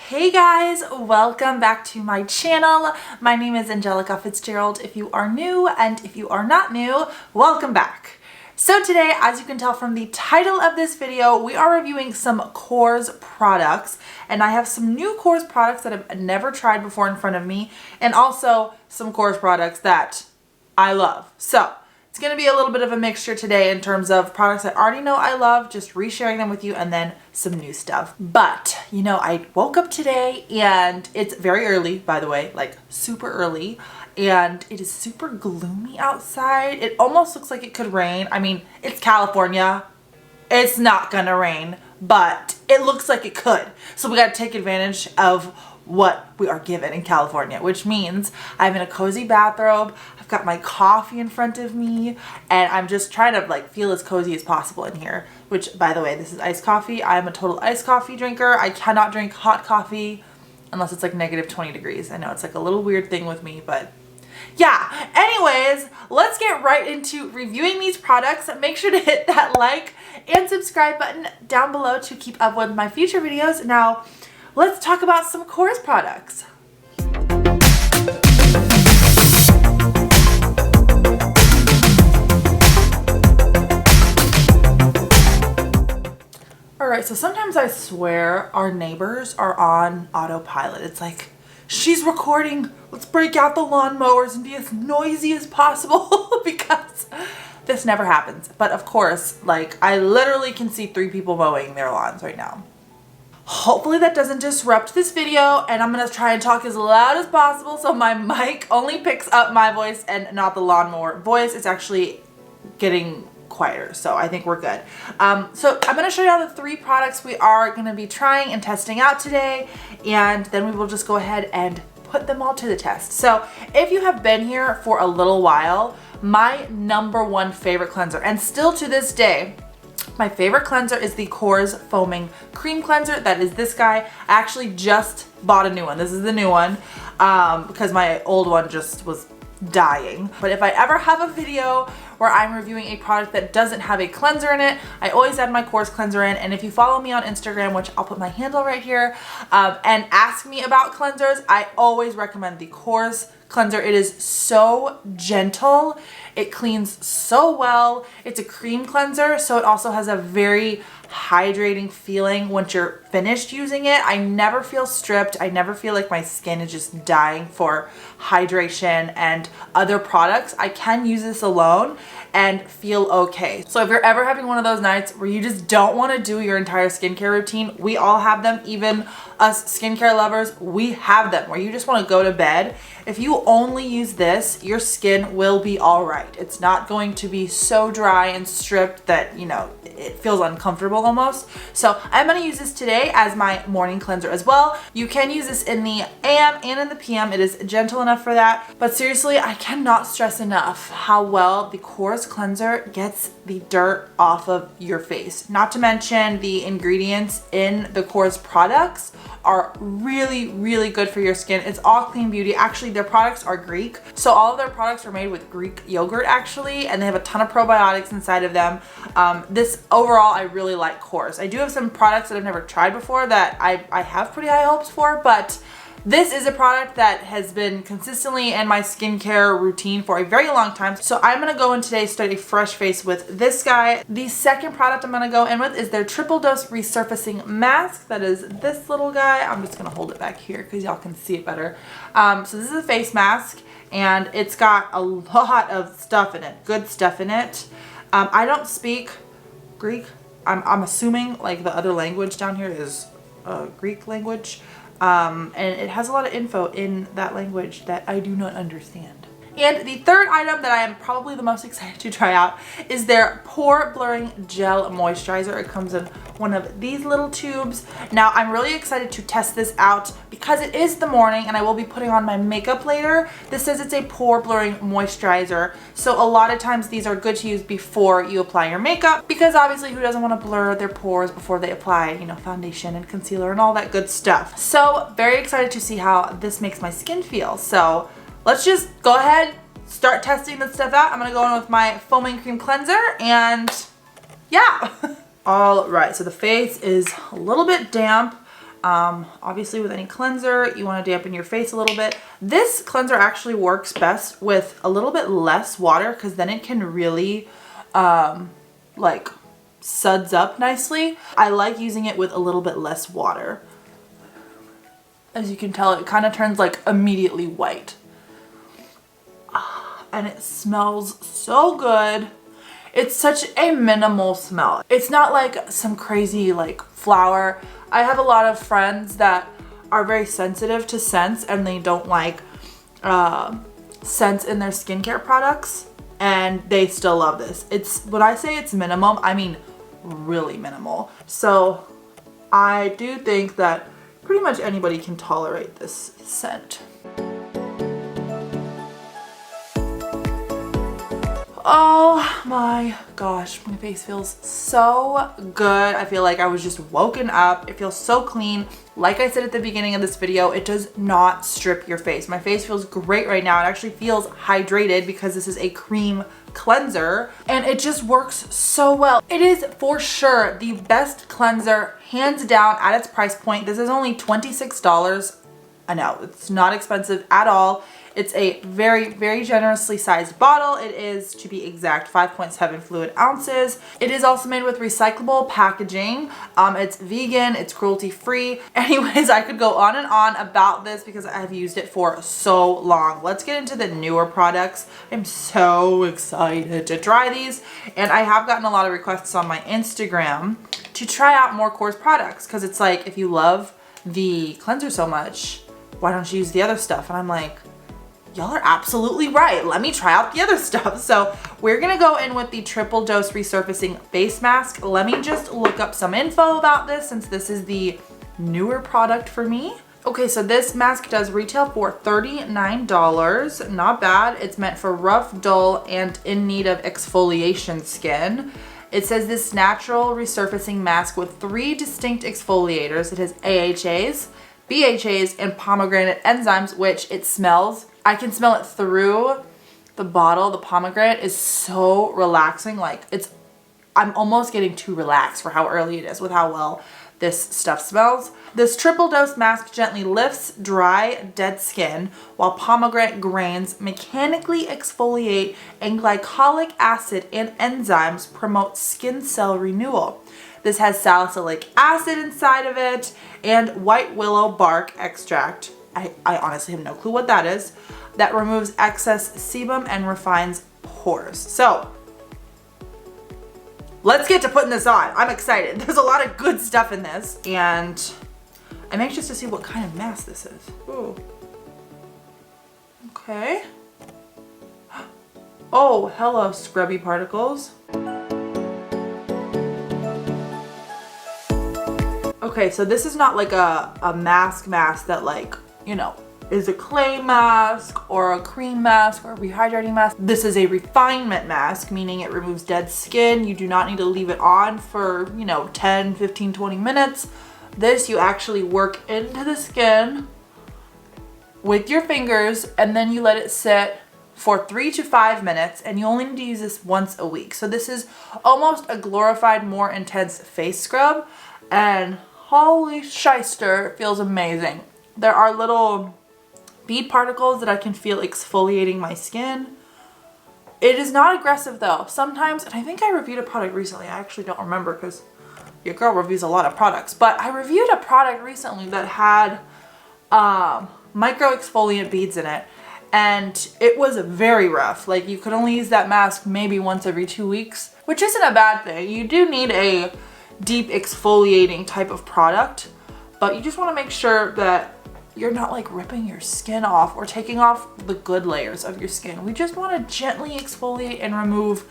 Hey guys, welcome back to my channel. My name is Angelica Fitzgerald if you are new, and if you are not new, welcome back. So today, as you can tell from the title of this video, we are reviewing some Korres products, and I have some new Korres products that I've never tried before in front of me, and also some Korres products that I love. So it's going to be a little bit of a mixture today in terms of products I already know I love, just resharing them with you, and then some new stuff. But, you know, I woke up today and it's very early, by the way, like super early, and it is super gloomy outside. It almost looks like it could rain. I mean, it's California. It's not gonna rain, but it looks like it could. So we got to take advantage of what we are given in California, which means I'm in a cozy bathrobe. I've got my coffee in front of me, and I'm just trying to like feel as cozy as possible in here, which, by the way, this is iced coffee. I'm a total iced coffee drinker. I cannot drink hot coffee unless it's like negative 20 degrees. I know it's like a little weird thing with me, but yeah. Anyways, let's get right into reviewing these products. Make sure to hit that like and subscribe button down below to keep up with my future videos. Now, let's talk about some Korres products. Alright, so sometimes I swear our neighbors are on autopilot. It's like, she's recording, let's break out the lawnmowers and be as noisy as possible because this never happens. But of course, like, I literally can see 3 people mowing their lawns right now. Hopefully that doesn't disrupt this video, and I'm gonna try and talk as loud as possible so my mic only picks up my voice and not the lawnmower voice. It's actually getting quieter, so I think we're good. So I'm gonna show you all the 3 products we are gonna be trying and testing out today, and then we will just go ahead and put them all to the test. So if you have been here for a little while, my #1 favorite cleanser, and still to this day, my favorite cleanser is the Korres Foaming Cream Cleanser. That is this guy. I actually just bought a new one. This is the new one because my old one just was dying. But if I ever have a video where I'm reviewing a product that doesn't have a cleanser in it, I always add my Korres cleanser in. And if you follow me on Instagram, which I'll put my handle right here, and ask me about cleansers, I always recommend the Korres cleanser. It is so gentle. It cleans so well. It's a cream cleanser, so it also has a very hydrating feeling once you're finished using it. I never feel stripped. I never feel like my skin is just dying for hydration and other products. I can use this alone and feel okay. So if you're ever having one of those nights where you just don't want to do your entire skincare routine, we all have them, even us skincare lovers, we have them, where you just want to go to bed. If you only use this, your skin will be all right. It's not going to be so dry and stripped that, you know, it feels uncomfortable almost. So I'm going to use this today as my morning cleanser as well. You can use this in the AM and in the PM. It is gentle enough for that. But seriously, I cannot stress enough how well the Korres cleanser gets the dirt off of your face. Not to mention the ingredients in the Korres products are really, really good for your skin. It's all clean beauty. Actually, their products are Greek. So all of their products are made with Greek yogurt actually, and they have a ton of probiotics inside of them. This overall, I really like Korres. I do have some products that I've never tried before that I have pretty high hopes for, but this is a product that has been consistently in my skincare routine for a very long time. So I'm gonna go in today, start a fresh face with this guy. The second product I'm gonna go in with is their triple dose resurfacing mask. That is this little guy. I'm just gonna hold it back here because y'all can see it better. So this is a face mask, and it's got a lot of stuff in it, good stuff in it. I don't speak Greek. I'm assuming like the other language down here is Greek language. And it has a lot of info in that language that I do not understand. And the third item that I am probably the most excited to try out is their Pore Blurring Gel Moisturizer. It comes in one of these little tubes. Now, I'm really excited to test this out because it is the morning and I will be putting on my makeup later. This says it's a pore blurring moisturizer. So a lot of times these are good to use before you apply your makeup, because obviously who doesn't want to blur their pores before they apply, you know, foundation and concealer and all that good stuff. So very excited to see how this makes my skin feel. So let's just go ahead, start testing this stuff out. I'm gonna go in with my foaming cream cleanser, and yeah. All right, so the face is a little bit damp. Obviously with any cleanser, you want to dampen your face a little bit. This cleanser actually works best with a little bit less water because then it can really like suds up nicely. I like using it with a little bit less water. As you can tell, it kind of turns like immediately white. And it smells so good. It's such a minimal smell. It's not like some crazy like flower. I have a lot of friends that are very sensitive to scents and they don't like scents in their skincare products, and they still love this. It's, when I say it's minimum, I mean really minimal. So I do think that pretty much anybody can tolerate this scent. Oh my gosh, my face feels so good. I feel like I was just woken up. It feels so clean. Like I said at the beginning of this video, it does not strip your face. My face feels great right now. It actually feels hydrated because this is a cream cleanser and it just works so well. It is for sure the best cleanser, hands down, at its price point. This is only $26. I know, it's not expensive at all. It's a very, very generously sized bottle. It is, to be exact, 5.7 fluid ounces. It is also made with recyclable packaging. It's vegan, it's cruelty free. Anyways, I could go on and on about this because I've used it for so long. Let's get into the newer products. I'm so excited to try these. And I have gotten a lot of requests on my Instagram to try out more Korres products because it's like, if you love the cleanser so much, why don't you use the other stuff? And I'm like, y'all are absolutely right. Let me try out the other stuff. So we're gonna go in with the triple dose resurfacing face mask. Let me just look up some info about this since this is the newer product for me. Okay, so this mask does retail for $39. Not bad. It's meant for rough, dull, and in need of exfoliation skin. It says this natural resurfacing mask with 3 distinct exfoliators. It has AHAs, BHAs, and pomegranate enzymes, which it smells. I can smell it through the bottle. The pomegranate is so relaxing. Like I'm almost getting too relaxed for how early it is with how well this stuff smells. This triple dose mask gently lifts dry, dead skin, while pomegranate grains mechanically exfoliate and glycolic acid and enzymes promote skin cell renewal. This has salicylic acid inside of it and white willow bark extract. I honestly have no clue what that is. That removes excess sebum and refines pores. So let's get to putting this on. I'm excited. There's a lot of good stuff in this and I'm anxious to see what kind of mask this is. Ooh. Okay. Oh, hello, scrubby particles. Okay, so this is not like a mask that, like, you know, is a clay mask or a cream mask or a rehydrating mask. This is a refinement mask, meaning it removes dead skin. You do not need to leave it on for, you know, 10, 15, 20 minutes. This, you actually work into the skin with your fingers and then you let it sit for 3 to 5 minutes, and you only need to use this once a week. So this is almost a glorified, more intense face scrub, and holy shyster, it feels amazing. There are little bead particles that I can feel exfoliating my skin. It is not aggressive though. Sometimes, and I think I reviewed a product recently, I actually don't remember because your girl reviews a lot of products, but I reviewed a product recently that had micro exfoliant beads in it, and it was very rough. Like, you could only use that mask maybe once every 2 weeks, which isn't a bad thing. You do need a deep exfoliating type of product, but you just want to make sure that you're not like ripping your skin off or taking off the good layers of your skin. We just want to gently exfoliate and remove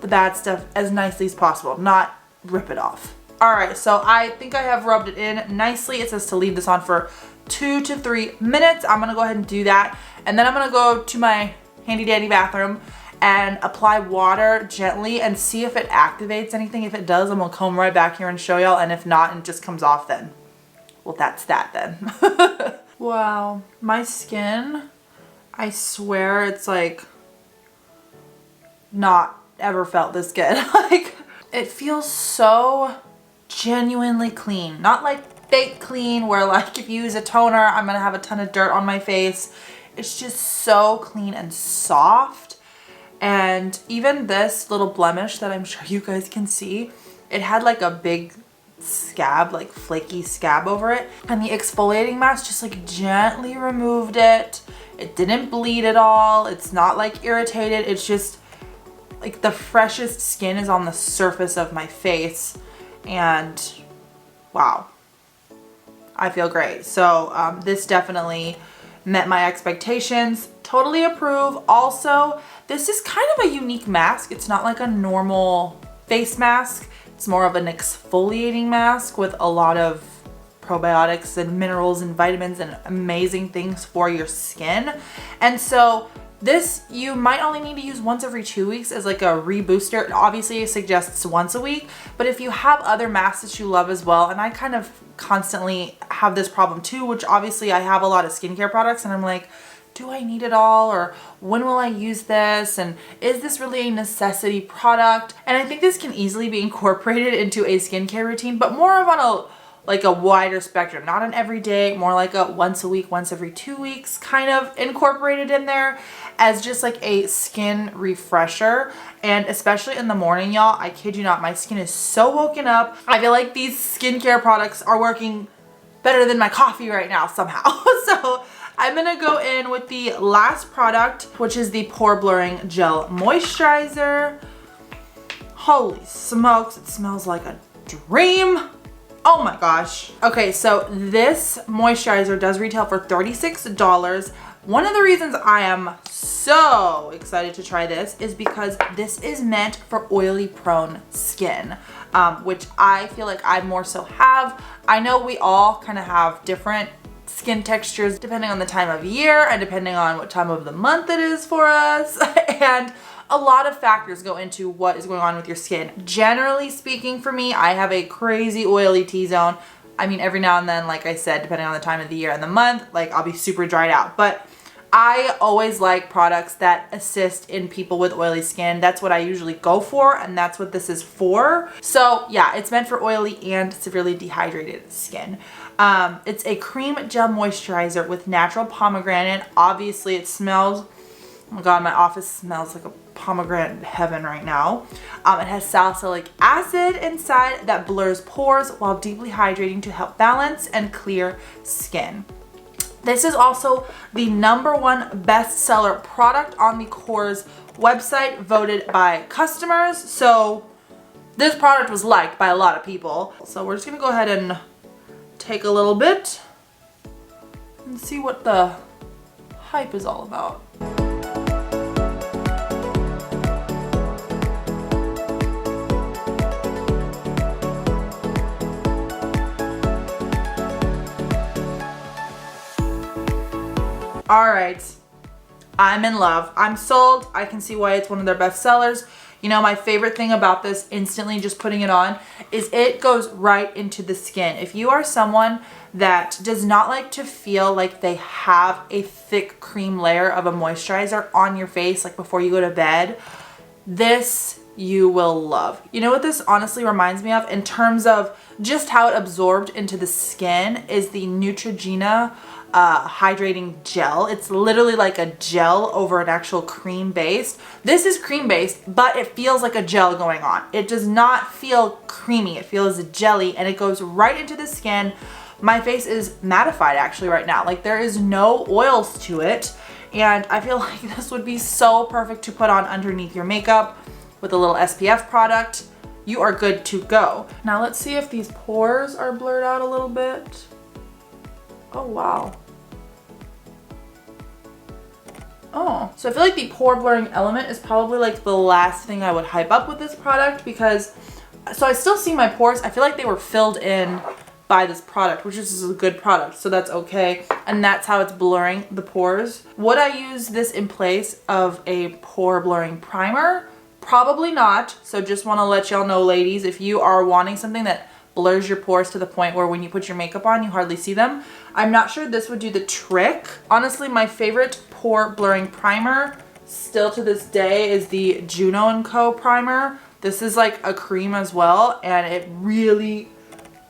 the bad stuff as nicely as possible, not rip it off. All right, so I think I have rubbed it in nicely. It says to leave this on for 2 to 3 minutes. I'm gonna go ahead and do that. And then I'm gonna go to my handy dandy bathroom and apply water gently and see if it activates anything. If it does, I'm gonna come right back here and show y'all. And if not, and it just comes off, then, well, that's that then. Wow, my skin, I swear it's like not ever felt this good. Like, it feels so genuinely clean. Not like fake clean where like if you use a toner, I'm gonna have a ton of dirt on my face. It's just so clean and soft. And even this little blemish that I'm sure you guys can see, it had like a big scab, like flaky scab over it. And the exfoliating mask just like gently removed it. It didn't bleed at all. It's not like irritated. It's just like the freshest skin is on the surface of my face. And wow, I feel great. So this definitely met my expectations. Totally approve. Also, this is kind of a unique mask. It's not like a normal face mask. It's more of an exfoliating mask with a lot of probiotics and minerals and vitamins and amazing things for your skin. And so this you might only need to use once every 2 weeks as like a rebooster. Obviously it suggests once a week, but if you have other masks that you love as well, and I kind of constantly have this problem too, which obviously I have a lot of skincare products and I'm like, do I need it all, or when will I use this, and is this really a necessity product? And I think this can easily be incorporated into a skincare routine, but more of on a wider spectrum, not an everyday, more like a once a week, once every 2 weeks kind of incorporated in there as just like a skin refresher. And especially in the morning, y'all, I kid you not, my skin is so woken up. I feel like these skincare products are working better than my coffee right now somehow. So I'm gonna go in with the last product, which is the Pore Blurring Gel Moisturizer. Holy smokes, it smells like a dream. Oh my gosh. Okay, so this moisturizer does retail for $36. One of the reasons I am so excited to try this is because this is meant for oily prone skin, which I feel like I more so have. I know we all kind of have different skin textures depending on the time of year and depending on what time of the month it is for us. And a lot of factors go into what is going on with your skin. Generally speaking, for me, I have a crazy oily T-zone. I mean, every now and then, like I said, depending on the time of the year and the month, like I'll be super dried out. But I always like products that assist in people with oily skin. That's what I usually go for, and that's what this is for. So yeah, it's meant for oily and severely dehydrated skin. It's a cream gel moisturizer with natural pomegranate. Obviously it smells, oh my god, my office smells like a pomegranate heaven right now. It has salicylic acid inside that blurs pores while deeply hydrating to help balance and clear skin. This is also the #1 bestseller product on the Korres website, voted by customers. So this product was liked by a lot of people. So we're just gonna go ahead and take a little bit and see what the hype is all about. All right, I'm in love. I'm sold. I can see why it's one of their best sellers. You know, my favorite thing about this, instantly just putting it on, is it goes right into the skin. If you are someone that does not like to feel like they have a thick cream layer of a moisturizer on your face, like before you go to bed, this you will love. You know what this honestly reminds me of in terms of just how it absorbed into the skin is the Neutrogena hydrating gel. It's literally like a gel over an actual cream base. This is cream based, but it feels like a gel going on. It does not feel creamy. It feels jelly and it goes right into the skin. My face is mattified actually right now. Like there is no oils to it. And I feel like this would be so perfect to put on underneath your makeup with a little SPF product. You are good to go. Now let's see if these pores are blurred out a little bit. Oh, wow. Oh, so I feel like the pore blurring element is probably like the last thing I would hype up with this product because, so I still see my pores. I feel like they were filled in by this product, which is a good product, so that's okay. And that's how it's blurring the pores. Would I use this in place of a pore blurring primer? Probably not. So just want to let y'all know, ladies, if you are wanting something that blurs your pores to the point where when you put your makeup on, you hardly see them, I'm not sure this would do the trick. Honestly, my favorite pore blurring primer still to this day is the Juno & Co primer. This is like a cream as well, and it really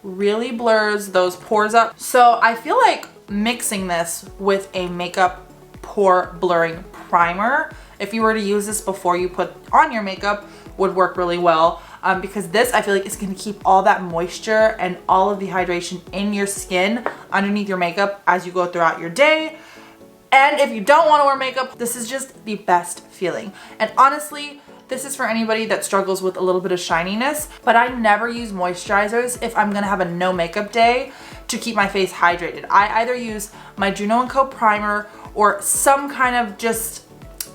really blurs those pores up. So I feel like mixing this with a makeup pore blurring primer, if you were to use this before you put on your makeup, would work really well. Because this, I feel like, is going to keep all that moisture and all of the hydration in your skin underneath your makeup as you go throughout your day. And if you don't want to wear makeup, this is just the best feeling. And honestly, this is for anybody that struggles with a little bit of shininess, but I never use moisturizers if I'm gonna have a no makeup day to keep my face hydrated. I either use my Juno & Co primer or some kind of just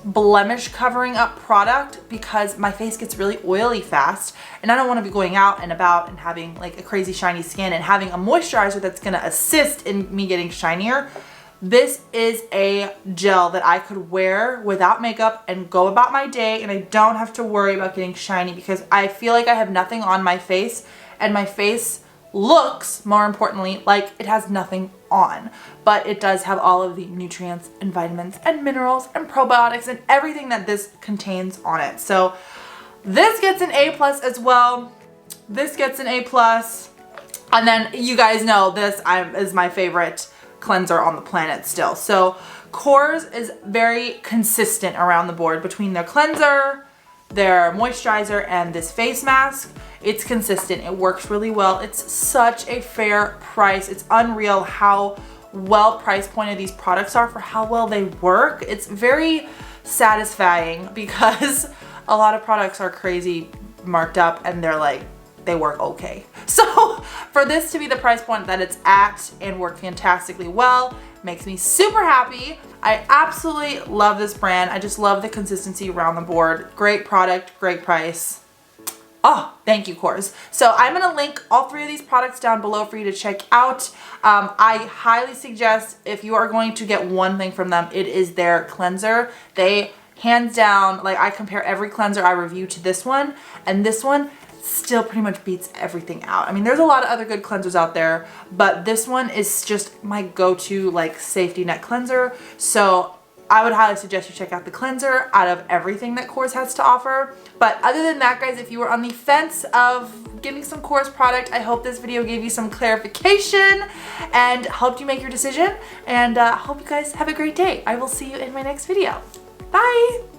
blemish covering up product because my face gets really oily fast and I don't want to be going out and about and having like a crazy shiny skin and having a moisturizer that's gonna assist in me getting shinier. This is a gel that I could wear without makeup and go about my day, and I don't have to worry about getting shiny because I feel like I have nothing on my face and my face looks, more importantly, like it has nothing on. But it does have all of the nutrients and vitamins and minerals and probiotics and everything that this contains on it. So this gets an A+ as well. This gets an A+. And then you guys know this is my favorite cleanser on the planet still. So Korres is very consistent around the board between their cleanser, their moisturizer, and this face mask. It's consistent. It works really well. It's such a fair price. It's unreal how well price pointed these products are for how well they work. It's very satisfying because a lot of products are crazy marked up and they're like, they work okay. So for this to be the price point that it's at and work fantastically well, makes me super happy. I absolutely love this brand. I just love the consistency around the board. Great product, great price. Oh, thank you, Korres. So I'm gonna link all 3 of these products down below for you to check out. I highly suggest if you are going to get one thing from them, it is their cleanser. They hands down, like I compare every cleanser I review to this one, and this one still pretty much beats everything out. I mean, there's a lot of other good cleansers out there, but this one is just my go-to like safety net cleanser. So I would highly suggest you check out the cleanser out of everything that Korres has to offer. But other than that, guys, if you were on the fence of getting some Korres product, I hope this video gave you some clarification and helped you make your decision. And hope you guys have a great day. I will see you in my next video. Bye!